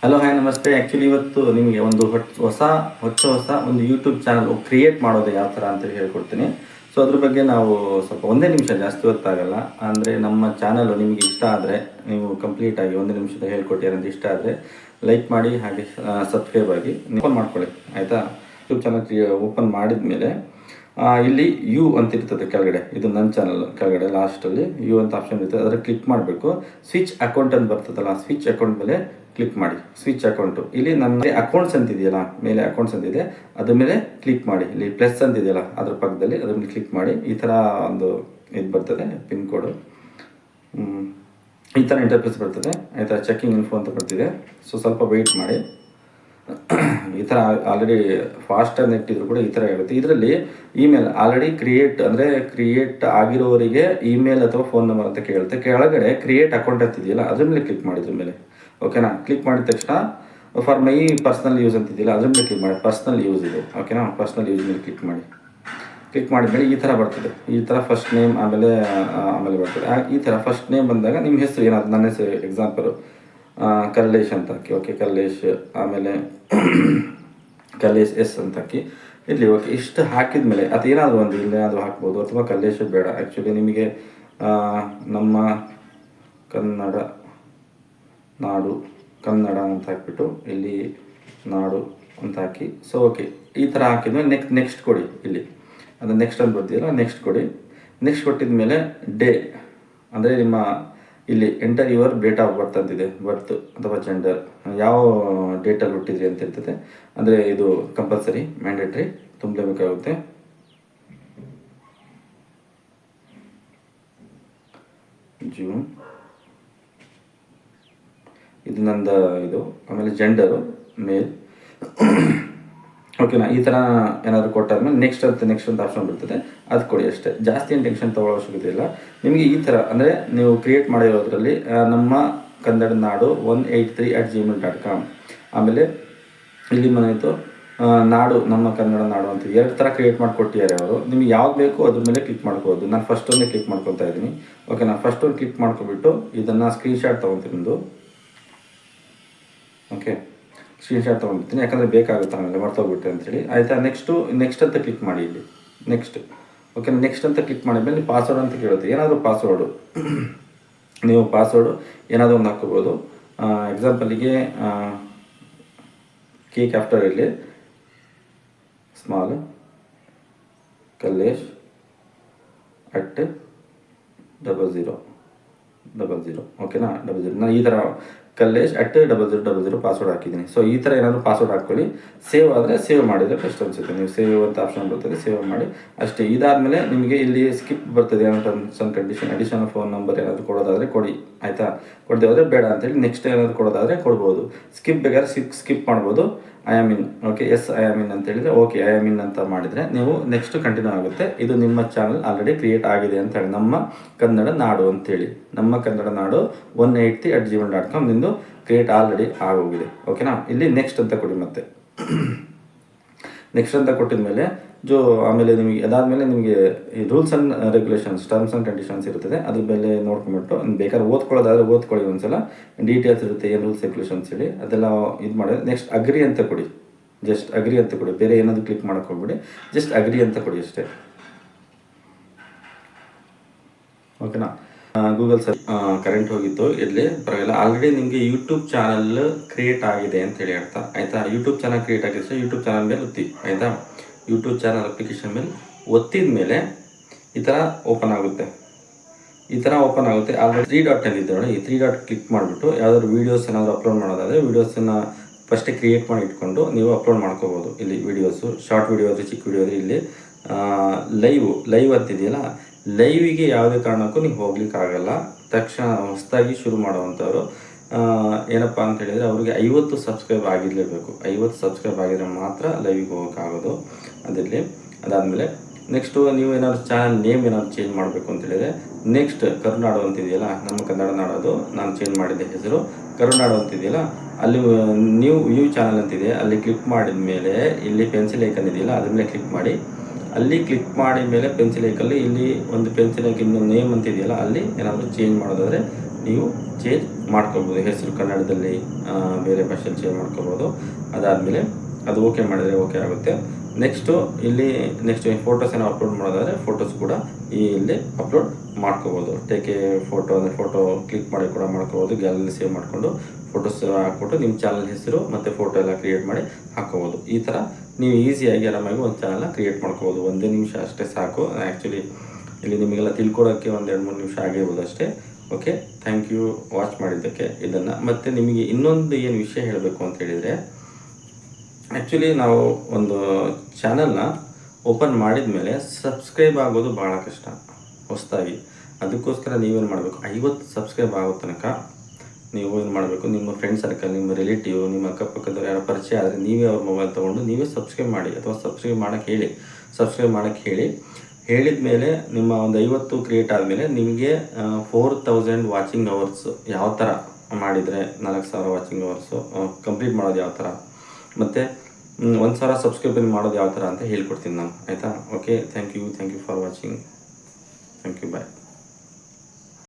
Hello hi ನಮಸ್ತೆ. Actually ಇವತ್ತು ನಿಮಗೆ ಒಂದು ಹೊಸ ಒಂದು ಯೂಟ್ಯೂಬ್ ಚಾನಲ್ ಕ್ರಿಯೇಟ್ ಮಾಡೋದು ಯಾವ ಥರ ಅಂತೇಳಿ ಹೇಳ್ಕೊಡ್ತೀನಿ. ಸೊ ಅದ್ರ ಬಗ್ಗೆ ನಾವು ಸ್ವಲ್ಪ ಒಂದೇ ನಿಮಿಷ, ಜಾಸ್ತಿ ಹೊತ್ತಾಗಲ್ಲ. ಅಂದರೆ ನಮ್ಮ ಚಾನಲ್ ನಿಮಗೆ ಇಷ್ಟ ಆದರೆ ನೀವು ಕಂಪ್ಲೀಟಾಗಿ ಒಂದು ನಿಮಿಷದ ಹೇಳ್ಕೊಟ್ಟಿರಂತ ಇಷ್ಟ ಆದರೆ ಲೈಕ್ ಮಾಡಿ, ಹಾಗೆ ಸಬ್ಸ್ಕ್ರೈಬ್ ಆಗಿ ಓಪನ್ ಮಾಡ್ಕೊಳ್ಳಿ, ಆಯಿತಾ. ಯೂಟ್ಯೂಬ್ ಚಾನಲ್ ಓಪನ್ ಮಾಡಿದ ಮೇಲೆ ಇಲ್ಲಿ ಯು ಅಂತ ಇರ್ತದೆ ಕೆಳಗಡೆ, ಇದು ನನ್ನ ಚಾನಲ್ ಕೆಳಗಡೆ ಲಾಸ್ಟಲ್ಲಿ ಯು ಅಂತ ಆಪ್ಷನ್ ಇರ್ತದೆ, ಅದರ ಕ್ಲಿಕ್ ಮಾಡಬೇಕು. ಸ್ವಿಚ್ ಅಕೌಂಟ್ ಅಂತ ಬರ್ತದಲ್ಲ, ಸ್ವಿಚ್ ಅಕೌಂಟ್ ಮೇಲೆ ಕ್ಲಿಕ್ ಮಾಡಿ. ಸ್ವಿಚ್ ಅಕೌಂಟು ಇಲ್ಲಿ ನನ್ನ ಅಕೌಂಟ್ಸ್ ಅಂತಿದೆಯಲ್ಲ, ಮೇಲೆ ಅಕೌಂಟ್ಸ್ ಅಂತಿದೆ, ಅದ್ರ ಮೇಲೆ ಕ್ಲಿಕ್ ಮಾಡಿ. ಇಲ್ಲಿ ಪ್ಲಸ್ ಅಂತಿದೆಯಲ್ಲ ಅದ್ರ ಪಕ್ಕದಲ್ಲಿ ಅದ್ರ ಮೇಲೆ ಕ್ಲಿಕ್ ಮಾಡಿ. ಈ ಥರ ಒಂದು ಇದು ಬರ್ತದೆ, ಪಿನ್ ಕೋಡು, ಈ ಥರ ಇಂಟರ್ಫೇಸ್ ಬರ್ತದೆ, ಆಯಿತಾ. ಚೆಕಿಂಗ್ ಇನ್ಫೋ ಅಂತ ಬರ್ತಿದೆ. ಸೊ ಸ್ವಲ್ಪ ವೆಯ್ಟ್ ಮಾಡಿ. ಈ ಥರ ಆಲ್ರೆಡಿ ಫಾಸ್ಟಾಗಿ ನೆಟ್ಟಿದ್ರು ಕೂಡ ಈ ಥರ ಇರುತ್ತೆ. ಇದರಲ್ಲಿ ಇಮೇಲ್ ಆಲ್ರೆಡಿ ಕ್ರಿಯೇಟ್ ಆಗಿರೋರಿಗೆ ಇಮೇಲ್ ಅಥವಾ ಫೋನ್ ನಂಬರ್ ಅಂತ ಕೇಳುತ್ತೆ. ಕೆಳಗಡೆ ಕ್ರಿಯೇಟ್ ಅಕೌಂಟ್ ಅಂತಿದೆಯಲ್ಲ ಅದ್ರ ಮೇಲೆ ಕ್ಲಿಕ್ ಮಾಡಿದ್ರ ಮೇಲೆ, ಓಕೆನಾ. ಕ್ಲಿಕ್ ಮಾಡಿದ ತಕ್ಷಣ ಫಾರ್ ಮೈ ಪರ್ಸ್ನಲ್ ಯೂಸ್ ಅಂತಿದೆಯಲ್ಲ ಅದ್ರ ಮೇಲೆ ಕ್ಲಿಕ್ ಮಾಡಿ. ಪರ್ಸ್ನಲ್ ಯೂಸ್ ಇದು, ಓಕೆನಾ. ಪರ್ಸ್ನಲ್ ಯೂಸ್ ಮೇಲೆ ಕ್ಲಿಕ್ ಮಾಡಿ. ಕ್ಲಿಕ್ ಮಾಡಿದ್ಮೇಲೆ ಈ ಥರ ಬರ್ತದೆ. ಈ ಥರ ಫಸ್ಟ್ ನೇಮ್ ಆಮೇಲೆ ಬರ್ತದೆ. ಈ ಥರ ಫಸ್ಟ್ ನೇಮ್ ಬಂದಾಗ ನಿಮ್ಮ ಹೆಸರು ಏನಾದ್ರು, ನನ್ನ ಹೆಸರು ಎಕ್ಸಾಂಪಲು ಕಲ್ಲೇಶ್ ಅಂತ ಹಾಕಿ, ಓಕೆ. ಕಲ್ಲೇಶ್, ಆಮೇಲೆ ಕಲ್ಲೇಶ್ ಎಸ್ ಅಂತ ಹಾಕಿ ಇರಲಿ, ಓಕೆ. ಇಷ್ಟು ಹಾಕಿದ ಮೇಲೆ ಅದು ಏನಾದರೂ ಒಂದು ಇಲ್ಲೇನಾದರೂ ಹಾಕ್ಬೋದು, ಅಥವಾ ಕಲ್ಲೇಶ್ ಬೇಡ. ಆ್ಯಕ್ಚುಲಿ ನಿಮಗೆ ನಮ್ಮ ಕನ್ನಡ ನಾಡು, ಕನ್ನಡ ಅಂತ ಹಾಕ್ಬಿಟ್ಟು ಇಲ್ಲಿ ನಾಡು ಅಂತ ಹಾಕಿ. ಸೊ ಓಕೆ, ಈ ಥರ ಹಾಕಿದ್ಮೇಲೆ ನೆಕ್ಸ್ಟ್ ಕೊಡಿ. ಇಲ್ಲಿ ಅದು ನೆಕ್ಸ್ಟ್ ಅಂತ ಬರ್ತೀಯಲ್ಲ, ನೆಕ್ಸ್ಟ್ ಕೊಡಿ. ನೆಕ್ಸ್ಟ್ ಕೊಟ್ಟಿದ ಮೇಲೆ ಡೇ, ಅಂದರೆ ನಿಮ್ಮ ಇಲ್ಲಿ enter your date of birth ಅಂತಿದೆ, ಬರ್ತ್ ಅಥವಾ ಜೆಂಡರ್, ಯಾವ ಡೇಟಲ್ಲಿ ಹುಟ್ಟಿದ್ರಿ ಅಂತ ಇರ್ತದೆ. ಅಂದರೆ ಇದು ಕಂಪಲ್ಸರಿ, ಮ್ಯಾಂಡೇಟ್ರಿ, ತುಂಬಲೇಬೇಕಾಗುತ್ತೆ. ಜೂನ್, ಇದು ನಂದು ಇದು. ಆಮೇಲೆ ಜೆಂಡರು ಮೇಲ್, ಓಕೆನಾ. ಈ ಥರ ಏನಾದರೂ ಕೊಟ್ಟಾದ್ಮೇಲೆ ನೆಕ್ಸ್ಟ್ ಅಂತ ಆಪ್ಷನ್ ಬರ್ತದೆ, ಅದು ಕೊಡಿ ಅಷ್ಟೇ. ಜಾಸ್ತಿ ಏನು ಟೆನ್ಷನ್ ತೊಗೊಳ್ಳೋ ಅವಶ್ಯಕತೆ ಇಲ್ಲ. ನಿಮಗೆ ಈ ಥರ ಅಂದರೆ ನೀವು ಕ್ರಿಯೇಟ್ ಮಾಡಿರೋದ್ರಲ್ಲಿ ನಮ್ಮ ಕನ್ನಡ ನಾಡು 183@gmail.com, ಆಮೇಲೆ ಇಲ್ಲಿ ಮನೆಯಿತು ನಾಡು, ನಮ್ಮ ಕನ್ನಡ ನಾಡು ಅಂತ 2 ಥರ ಕ್ರಿಯೇಟ್ ಮಾಡಿಕೊಟ್ಟಿದ್ದಾರೆ ಅವರು. ನಿಮಗೆ ಯಾವ್ದು ಬೇಕು ಅದ್ರ ಮೇಲೆ ಕ್ಲಿಕ್ ಮಾಡ್ಕೋಬೋದು. ನಾನು ಫಸ್ಟ್ ಒಂದೇ ಕ್ಲಿಕ್ ಮಾಡ್ಕೊತಾ ಇದ್ದೀನಿ, ಓಕೆನಾ. ಫಸ್ಟ್ ಒಂದು ಕ್ಲಿಕ್ ಮಾಡ್ಕೊಬಿಟ್ಟು ಇದನ್ನು ಸ್ಕ್ರೀನ್ಶಾಟ್ ತೊಗೊತೀನಿ, ಓಕೆ. ಸ್ಕ್ರೀನ್ಶಾಟ್ ತೊಗೊಂಡಿರ್ತೀನಿ, ಯಾಕಂದರೆ ಬೇಕಾಗುತ್ತೆ ಆಮೇಲೆ ಮರ್ತೋಗ್ಬಿಟ್ಟೆ ಅಂತೇಳಿ, ಆಯಿತಾ. ನೆಕ್ಸ್ಟ್ ಅಂತ ಕ್ಲಿಕ್ ಮಾಡಿ. ಇಲ್ಲಿ ನೆಕ್ಸ್ಟ್, ಓಕೆ. ನೆಕ್ಸ್ಟ್ ಅಂತ ಕ್ಲಿಕ್ ಮಾಡಿದ್ಮೇಲೆ ಪಾಸ್ವರ್ಡ್ ಅಂತ ಕೇಳುತ್ತೆ. ಏನಾದರೂ ಪಾಸ್ವರ್ಡು ನೀವು ಪಾಸ್ವರ್ಡು ಏನಾದರೂ ಒಂದು ಹಾಕ್ಕೋಬೋದು. ಎಕ್ಸಾಂಪಲಿಗೆ ಕೆ ಕ್ಯಾಪಿಟಲ್ ಇಲ್ಲಿ, ಸ್ಮಾಲ್ ಕಲ್ಲೇಶ್ @0000, ಓಕೆನಾ. 00 ನಾನು ಈ ಥರ ಕಲ್ಲೇಶ್ @0000 ಪಾಸ್ವರ್ಡ್ ಹಾಕಿದ್ದೀನಿ. ಸೊ ಈ ಥರ ಏನಾದರೂ ಪಾಸ್ವರ್ಡ್ ಹಾಕ್ಕೊಳ್ಳಿ. ಸೇವ್ ಆದರೆ ಸೇವ್ ಮಾಡಿದರೆ ಬೆಸ್ಟ್ ಅನಿಸುತ್ತೆ. ನೀವು ಸೇವ್ ಅಂತ ಆಪ್ಷನ್ ಬರ್ತದೆ, ಸೇವ್ ಮಾಡಿ ಅಷ್ಟೇ. ಇದಾದಮೇಲೆ ನಿಮಗೆ ಇಲ್ಲಿ ಸ್ಕಿಪ್ ಬರ್ತದೆ, ಏನೋ terms and condition. Additional phone number ಏನಾದರೂ ಕೊಡೋದಾದರೆ ಕೊಡಿ, ಆಯಿತಾ. ಕೊಡದೆ ಹೋದರೆ ಬೇಡ ಅಂತೇಳಿ. ನೆಕ್ಸ್ಟ್ ಏನಾದರೂ ಕೊಡೋದಾದರೆ ಕೊಡ್ಬೋದು. ಸ್ಕಿಪ್ ಬೇಕಾದ್ರೆ ಸ್ಕಿಪ್ ಮಾಡ್ಬೋದು. I am in, okay. Yes I am in ಅಂತ ಹೇಳಿದರೆ ಓಕೆ, ಐ ಆಮ್ ಇನ್ ಅಂತ ಮಾಡಿದರೆ ನೀವು ನೆಕ್ಸ್ಟ್ ಕಂಟಿನ್ಯೂ ಆಗುತ್ತೆ. ಇದು ನಿಮ್ಮ ಚಾನಲ್ ಆಲ್ರೆಡಿ ಕ್ರಿಯೇಟ್ ಆಗಿದೆ ಅಂತ ಹೇಳಿ, ನಮ್ಮ ಕನ್ನಡ ನಾಡು ಅಂತೇಳಿ, ನಮ್ಮ ಕನ್ನಡ ನಾಡು 183@gmail.com ನಿಂದು ಕ್ರಿಯೇಟ್ ಆಲ್ರೆಡಿ ಆಗೋಗಿದೆ, ಓಕೆನಾ. ಇಲ್ಲಿ ನೆಕ್ಸ್ಟ್ ಅಂತ ಕೊಡಿ. ಮತ್ತೆ ನೆಕ್ಸ್ಟ್ ಅಂತ ಕೊಟ್ಟಿದ ಮೇಲೆ ಆಮೇಲೆ ನಿಮಗೆ ಅದಾದಮೇಲೆ ನಿಮಗೆ ಈ rules and regulations, terms and conditions ಇರ್ತದೆ, ಅದ್ರ ಮೇಲೆ ನೋಡ್ಕೊಂಬಿಟ್ಟು ಬೇಕಾದ್ರೆ ಓದ್ಕೊಳ್ಳೋದಾದರೆ ಓದ್ಕೊಳ್ಳಿ ಒಂದ್ಸಲ. ಡೀಟೇಲ್ಸ್ ಇರುತ್ತೆ, ಏನು ರೂಲ್ಸ್ ರೆಗ್ಯುಲೇಷನ್ಸ್ ಹೇಳಿ ಅದೆಲ್ಲ ಇದು ಮಾಡಿ. ನೆಕ್ಸ್ಟ್ ಅಗ್ರಿ ಅಂತ ಕೊಡಿ, ಜಸ್ಟ್ ಅಗ್ರಿ ಅಂತ ಕೊಡಿ. ಬೇರೆ ಏನಾದರೂ ಕ್ಲಿಕ್ ಮಾಡೋಕೆ ಹೋಗ್ಬಿಡಿ, ಜಸ್ಟ್ ಅಗ್ರಿ ಅಂತ ಕೊಡಿ ಅಷ್ಟೇ, ಓಕೆನಾ. ಗೂಗಲ್ ಕರೆಂಟ್ ಹೋಗಿತ್ತು, ಇರಲಿ ಪರವಾಗಿಲ್ಲ. ಆಲ್ರೆಡಿ ನಿಮಗೆ ಯೂಟ್ಯೂಬ್ ಚಾನಲ್ ಕ್ರಿಯೇಟ್ ಆಗಿದೆ ಅಂತೇಳಿ ಅರ್ಥ, ಆಯಿತಾ. ಯೂಟ್ಯೂಬ್ ಚಾನಲ್ ಕ್ರಿಯೇಟ್ ಆಗಿದೆ, ಯೂಟ್ಯೂಬ್ ಚಾನಲ್ ಮೇಲೆ ಒತ್ತಿ, ಆಯಿತಾ. ಯೂಟ್ಯೂಬ್ ಚಾನಲ್ ಅಪ್ಲಿಕೇಶನ್ ಮೇಲೆ ಒತ್ತಿದ ಮೇಲೆ ಈ ಥರ ಓಪನ್ ಆಗುತ್ತೆ. ಆಲ್ರೆಡಿ 3 ಡಾಟ್ ಅಂದಿದೆ ನೋಡಿ, ಈ 3 ಡಾಟ್ ಕ್ಲಿಕ್ ಮಾಡಿಬಿಟ್ಟು ಯಾವ್ದಾದ್ರು ವೀಡಿಯೋಸ್ ಏನಾದರೂ ಅಪ್ಲೋಡ್ ಮಾಡೋದಾದರೆ ವೀಡಿಯೋಸನ್ನು ಫಸ್ಟೇ ಕ್ರಿಯೇಟ್ ಮಾಡಿ ಇಟ್ಕೊಂಡು ನೀವು ಅಪ್ಲೋಡ್ ಮಾಡ್ಕೋಬೋದು. ಇಲ್ಲಿ ವೀಡಿಯೋಸು, ಶಾರ್ಟ್ ವೀಡಿಯೋ ಆದರೆ, ಚಿಕ್ಕ ವೀಡಿಯೋ ಆದರೆ, ಇಲ್ಲಿ ಲೈವ್ ಅಂತಿದೆಯಲ್ಲ, ಲೈವಿಗೆ ಯಾವುದೇ ಕಾರಣಕ್ಕೂ ನೀವು ಹೋಗ್ಲಿಕ್ಕಾಗಲ್ಲ. ತಕ್ಷಣ ಹೊಸದಾಗಿ ಶುರು ಮಾಡುವಂಥವ್ರು ಏನಪ್ಪ ಅಂತ ಹೇಳಿದರೆ ಅವ್ರಿಗೆ 50 ಸಬ್ಸ್ಕ್ರೈಬ್ ಆಗಿರಲೇಬೇಕು. 50 ಸಬ್ಸ್ಕ್ರೈಬ್ ಆಗಿದ್ರೆ ಮಾತ್ರ ಲೈವಿಗೆ ಹೋಗೋಕ್ಕಾಗೋದು. ಅದಿರಲಿ. ಅದಾದಮೇಲೆ ನೆಕ್ಸ್ಟು ನೀವು ಏನಾದ್ರು ಚಾನಲ್ ನೇಮ್ ಏನಾದ್ರು ಚೇಂಜ್ ಮಾಡಬೇಕು ಅಂತ ಹೇಳಿದರೆ ನೆಕ್ಸ್ಟ್ ಕರುನಾಡು ಅಂತಿದೆಯಲ್ಲ, ನಮ್ಮ ಕನ್ನಡ ನಾಡೋದು ನಾನು ಚೇಂಜ್ ಮಾಡಿದ್ದೆ ಹೆಸರು, ಕರುನಾಡು ಅಂತಿದೆಯಲ್ಲ, ಅಲ್ಲಿ ನ್ಯೂ ಚಾನಲ್ ಅಂತಿದೆ, ಅಲ್ಲಿ ಕ್ಲಿಕ್ ಮಾಡಿದ ಮೇಲೆ ಇಲ್ಲಿ ಪೆನ್ಸಿಲ್ ಐಕನ್ ಇದೆಯಲ್ಲ ಅದ್ರ ಮೇಲೆ ಕ್ಲಿಕ್ ಮಾಡಿ. ಅಲ್ಲಿ ಕ್ಲಿಕ್ ಮಾಡಿದ ಮೇಲೆ ಪೆನ್ಸಿಲ್ ಐಕಲ್ಲಿ ಇಲ್ಲಿ ಒಂದು ಪೆನ್ಸಿಲ್ ಐಕನ್ ನೇಮ್ ಅಂತಿದೆಯಲ್ಲ, ಅಲ್ಲಿ ಏನಾದರೂ ಚೇಂಜ್ ಮಾಡೋದಾದರೆ ನೀವು ಚೇಂಜ್ ಮಾಡ್ಕೋಬೋದು. ಹೆಸರು ಕನ್ನಡದಲ್ಲಿ ಬೇರೆ ಭಾಷೆಯಲ್ಲಿ ಚೇಂಜ್ ಮಾಡ್ಕೋಬೋದು. ಅದಾದಮೇಲೆ ಅದು ಓಕೆ ಮಾಡಿದರೆ ಓಕೆ ಆಗುತ್ತೆ. ನೆಕ್ಸ್ಟು ಫೋಟೋಸ್ ಏನೋ ಅಪ್ಲೋಡ್ ಮಾಡೋದಾದರೆ ಫೋಟೋಸ್ ಕೂಡ ಇಲ್ಲಿ ಅಪ್ಲೋಡ್ ಮಾಡ್ಕೋಬೋದು. ಟೇಕ್ ಎ ಫೋಟೋ ಅಂದರೆ ಫೋಟೋ ಕ್ಲಿಕ್ ಮಾಡಿ ಕೂಡ ಮಾಡ್ಕೋಬೋದು. ಗ್ಯಾಲರಿ ಸೇವ್ ಮಾಡಿಕೊಂಡು ಫೋಟೋಸ್ ಹಾಕ್ಬಿಟ್ಟು ನಿಮ್ಮ ಚಾನಲ್ ಹೆಸರು ಮತ್ತು ಫೋಟೋ ಎಲ್ಲ ಕ್ರಿಯೇಟ್ ಮಾಡಿ ಹಾಕ್ಕೋಬೋದು. ಈ ಥರ ನೀವು ಈಸಿಯಾಗಿ ಆರಾಮಾಗಿ ಒಂದು ಚಾನಲ್ನ ಕ್ರಿಯೇಟ್ ಮಾಡ್ಕೋಬೋದು. 1 ನಿಮಿಷ ಅಷ್ಟೇ ಸಾಕು. ಆ್ಯಕ್ಚುಲಿ ಇಲ್ಲಿ ನಿಮಗೆಲ್ಲ ತಿಳ್ಕೊಳ್ಳೋಕ್ಕೆ 1-2-3 ನಿಮಿಷ ಆಗಿರ್ಬೋದು ಅಷ್ಟೇ. ಓಕೆ, ಥ್ಯಾಂಕ್ ಯು ವಾಚ್ ಮಾಡಿದ್ದಕ್ಕೆ ಇದನ್ನು. ಮತ್ತು ನಿಮಗೆ ಇನ್ನೊಂದು ಏನು ವಿಷಯ ಹೇಳಬೇಕು ಅಂತ ಹೇಳಿದರೆ, ಆ್ಯಕ್ಚುಲಿ ನಾವು ಒಂದು ಚಾನಲ್ನ ಓಪನ್ ಮಾಡಿದ ಮೇಲೆ ಸಬ್ಸ್ಕ್ರೈಬ್ ಆಗೋದು ಭಾಳ ಕಷ್ಟ ಹೊಸದಾಗಿ. ಅದಕ್ಕೋಸ್ಕರ ನೀವೇನು ಮಾಡಬೇಕು, 50 ಸಬ್ಸ್ಕ್ರೈಬ್ ಆಗೋ ತನಕ ನೀವು ಏನು ಮಾಡಬೇಕು, ನಿಮ್ಮ ಫ್ರೆಂಡ್ ಸರ್ಕಲ್, ನಿಮ್ಮ ರಿಲೇಟಿವ್, ನಿಮ್ಮ ಅಕ್ಕಪಕ್ಕದವ್ರು ಯಾರೋ ಪರಿಚಯ ಆದರೆ ನೀವೇ ಅವ್ರ ಮೊಬೈಲ್ ತೊಗೊಂಡು ನೀವೇ ಸಬ್ಸ್ಕ್ರೈಬ್ ಮಾಡಿ, ಅಥವಾ ಸಬ್ಸ್ಕ್ರೈಬ್ ಮಾಡೋಕ್ಕೆ ಹೇಳಿ. ಹೇಳಿದ ಮೇಲೆ ನಿಮ್ಮ ಒಂದು 50 ಕ್ರಿಯೇಟ್ ಆದಮೇಲೆ ನಿಮಗೆ 4000 ವಾಚಿಂಗ್ ಅವರ್ಸ್ ಯಾವ ಥರ ಮಾಡಿದರೆ 4000 ವಾಚಿಂಗ್ ಅವರ್ಸು ಕಂಪ್ಲೀಟ್ ಮಾಡೋದು ಯಾವ ಥರ, ಮತ್ತು 1000 ಸಬ್ಸ್ಕ್ರೈಬ್ ಮಾಡೋದು ಯಾವ ಥರ ಅಂತ ಹೇಳ್ಕೊಡ್ತೀನಿ ನಾನು, ಆಯಿತಾ? Okay, thank you for watching. Thank you, bye.